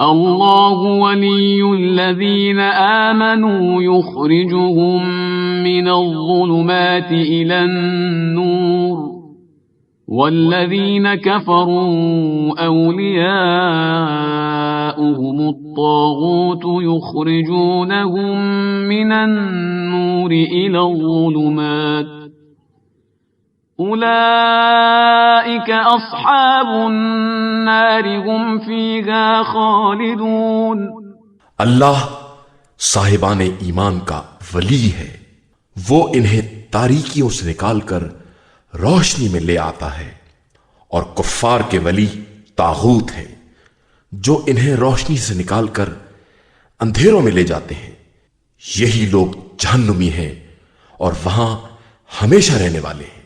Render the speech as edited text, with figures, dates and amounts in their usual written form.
अल्लाहु वलियुल्लज़ीना आमनू युख़रिजुहुम मिनज़्ज़ुलुमाति इलन्नूर वल्लज़ीना कफ़रू औलियाउहुमुत्तागूत युख़रिजूनहुम मिनन्नूरि इलज़्ज़ुलुमात उलाइक अस्हाबुन्नार हुम फीहा खालिदून। अल्लाह साहिबान ईमान का वली है, वो इन्हें तारीकियों से निकालकर रोशनी में ले आता है, और कुफ्फार के वली तागूत है जो इन्हें रोशनी से निकालकर अंधेरों में ले जाते हैं। यही लोग जहन्नुमी हैं और वहां हमेशा रहने वाले हैं।